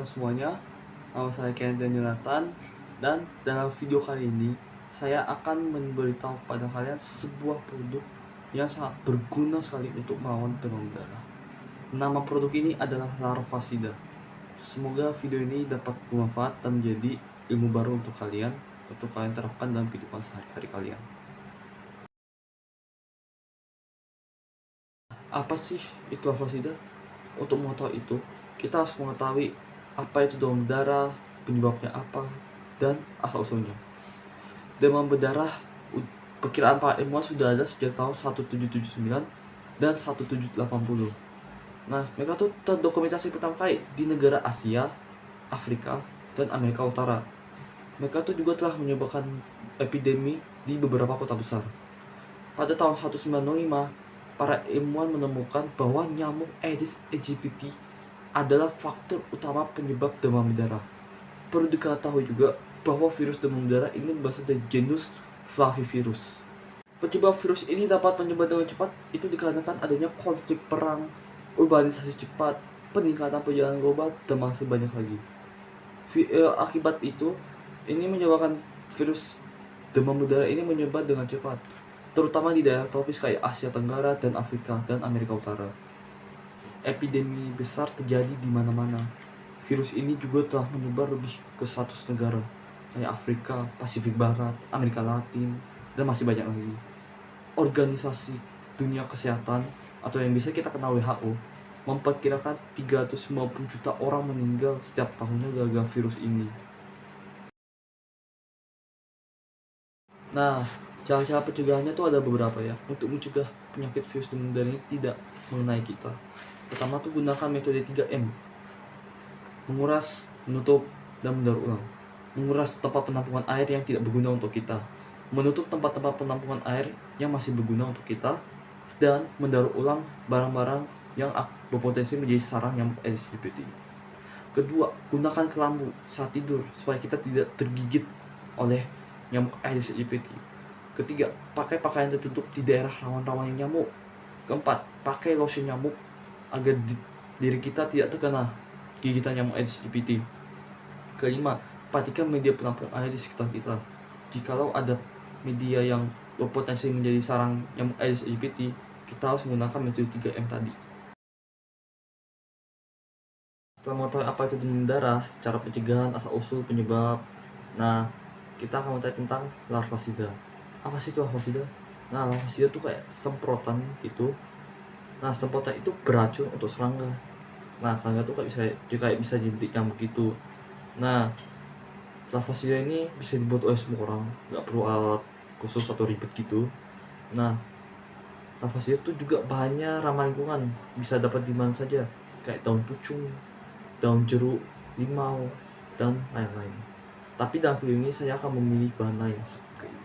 kalian semuanya. Nama saya Kenneth Jonathan, dan dalam video kali ini saya akan memberitahu kepada kalian sebuah produk yang sangat berguna sekali untuk melawan demam berdarah. Nama produk ini adalah Larvasida. Semoga video ini dapat bermanfaat dan menjadi ilmu baru untuk kalian terapkan dalam kehidupan sehari-hari kalian. Apa sih itu Larvasida? Untuk mengetahui itu, kita harus mengetahui apa itu demam berdarah, penyebabnya apa, dan asal-usulnya. Demam berdarah, perkiraan para ilmuwan sudah ada sejak tahun 1779 dan 1780. Nah, mereka tuh terdokumentasi pertama kali di negara Asia, Afrika, dan Amerika Utara. Mereka tuh juga telah menyebabkan epidemi di beberapa kota besar. Pada tahun 1905, para ilmuwan menemukan bahwa nyamuk Aedes aegypti adalah faktor utama penyebab demam berdarah. Perlu diketahui juga bahwa virus demam berdarah ini berasal dari genus Flavivirus. Penyebab virus ini dapat menyebar dengan cepat itu dikarenakan adanya konflik perang, urbanisasi cepat, peningkatan perjalanan global, dan masih banyak lagi. Akibat itu, ini menyebabkan virus demam berdarah ini menyebar dengan cepat, terutama di daerah tropis kayak Asia Tenggara dan Afrika dan Amerika Utara. Epidemi besar terjadi di mana-mana. Virus ini juga telah menyebar lebih ke 100 negara, kayak Afrika, Pasifik Barat, Amerika Latin, dan masih banyak lagi. Organisasi Dunia Kesehatan, atau yang bisa kita kenal WHO, memperkirakan 350 juta orang meninggal setiap tahunnya gara-gara virus ini. Nah, cara-cara pencegahannya tuh ada beberapa ya, untuk mencegah penyakit virus demam berdarah ini tidak mengenai kita. Pertama tuh gunakan metode 3M. Menguras, menutup, dan mendaur ulang. Menguras tempat penampungan air yang tidak berguna untuk kita. Menutup tempat-tempat penampungan air yang masih berguna untuk kita. Dan mendaur ulang barang-barang yang berpotensi menjadi sarang nyamuk Aedes aegypti. Kedua, gunakan kelambu saat tidur supaya kita tidak tergigit oleh nyamuk Aedes aegypti. Ketiga, pakai pakaian tertutup di daerah rawan-rawan nyamuk. Keempat, pakai lotion nyamuk agar diri kita tidak terkena gigitan nyamuk Aedes aegypti. Kelima, perhatikan media penampung air di sekitar kita. Jikalau ada media yang berpotensi menjadi sarang nyamuk Aedes aegypti, kita harus menggunakan metode 3M tadi. Setelah mengetahui apa itu demam berdarah, cara pencegahan, asal-usul, penyebab, nah kita akan mengetahui tentang Larvasida. Apa sih itu Larvasida? Nah, Larvasida tuh kayak semprotan gitu. Nah, semprotan itu beracun untuk serangga. Nah, serangga tuh kayak bisa jentik nyamuk gitu. Nah, Larvasida ini bisa dibuat oleh semua orang, nggak perlu alat khusus atau ribet gitu. Nah, Larvasida tuh juga bahannya ramah lingkungan, bisa dapat di mana saja, kayak daun pucung, daun jeruk, limau, dan lain-lain. Tapi dalam video ini saya akan memilih bahan lain.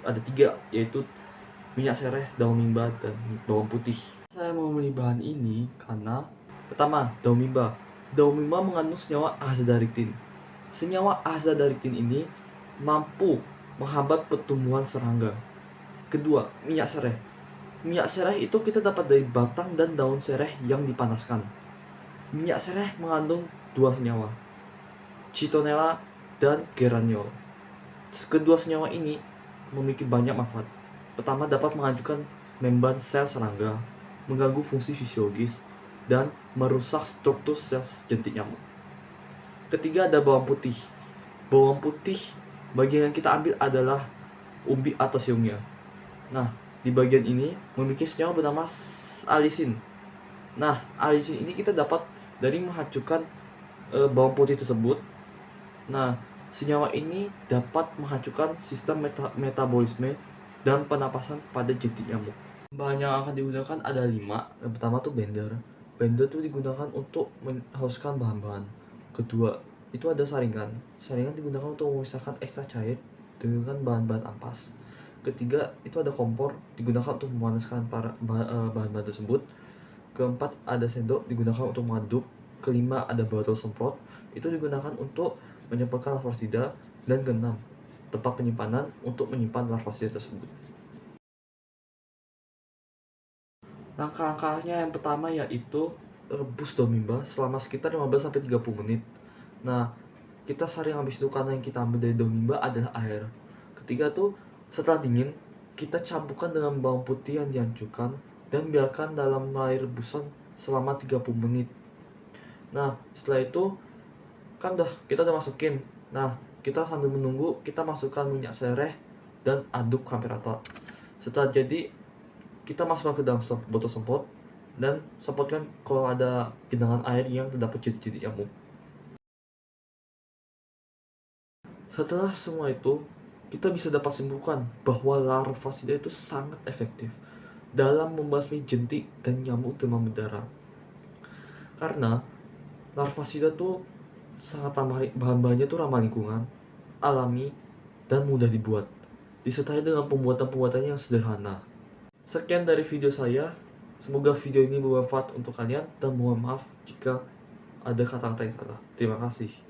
Ada 3, yaitu minyak sereh, daun mimba, dan bawang putih. Saya memilih bahan ini karena pertama, daun mimba. Daun mimba mengandung senyawa azadirachtin. Senyawa azadirachtin ini mampu menghambat pertumbuhan serangga. Kedua, minyak sereh. Minyak sereh itu kita dapat dari batang dan daun sereh yang dipanaskan. Minyak sereh mengandung 2 senyawa, citronella dan geraniol. Kedua senyawa ini memiliki banyak manfaat. Pertama, dapat menghancurkan membran sel serangga, mengganggu fungsi fisiologis, dan merusak struktur sel jentik nyamuk. Ketiga, ada bawang putih. Bawang putih, bagian yang kita ambil adalah umbi atau siungnya. Nah, di bagian ini memiliki senyawa bernama alisin. Nah, alisin ini kita dapat dari menghancurkan bawang putih tersebut. Nah, senyawa ini dapat menghancurkan sistem metabolisme dan pernapasan pada jentik nyamuk. Bahan yang akan digunakan ada 5. Yang pertama tuh blender. Blender tuh digunakan untuk menghaluskan bahan-bahan. Kedua, itu ada saringan. Saringan digunakan untuk memisahkan ekstra cair dengan bahan-bahan ampas. Ketiga, itu ada kompor digunakan untuk memanaskan bahan-bahan tersebut. Keempat, ada sendok digunakan untuk mengaduk. Kelima, ada botol semprot, itu digunakan untuk menyemprotkan larvasida. Dan keenam, tempat penyimpanan untuk menyimpan larvasida tersebut. Langkah-langkahnya yang pertama yaitu rebus daun mimba selama sekitar 15-30 menit. Nah, kita saring habis itu karena yang kita ambil dari daun mimba adalah air. Ketiga tuh, setelah dingin, kita campurkan dengan bawang putih yang dihancurkan dan biarkan dalam air rebusan selama 30 menit. Nah, setelah itu kan kita udah masukin. Nah, kita sambil menunggu, kita masukkan minyak sereh dan aduk sampai rata. Setelah jadi, kita masukkan ke dalam botol semprot dan semprotkan kalau ada genangan air yang terdapat titik-titik nyamuk. Setelah semua itu, kita bisa dapat simpulkan bahwa larvasida itu sangat efektif dalam membasmi jentik dan nyamuk demam berdarah. Karena larvasida tuh sangat bahan-bahannya tuh ramah lingkungan, alami, dan mudah dibuat, disertai dengan pembuatan-pembuatannya yang sederhana. Sekian dari video saya. Semoga video ini bermanfaat untuk kalian dan mohon maaf jika ada kata-kata yang salah. Terima kasih.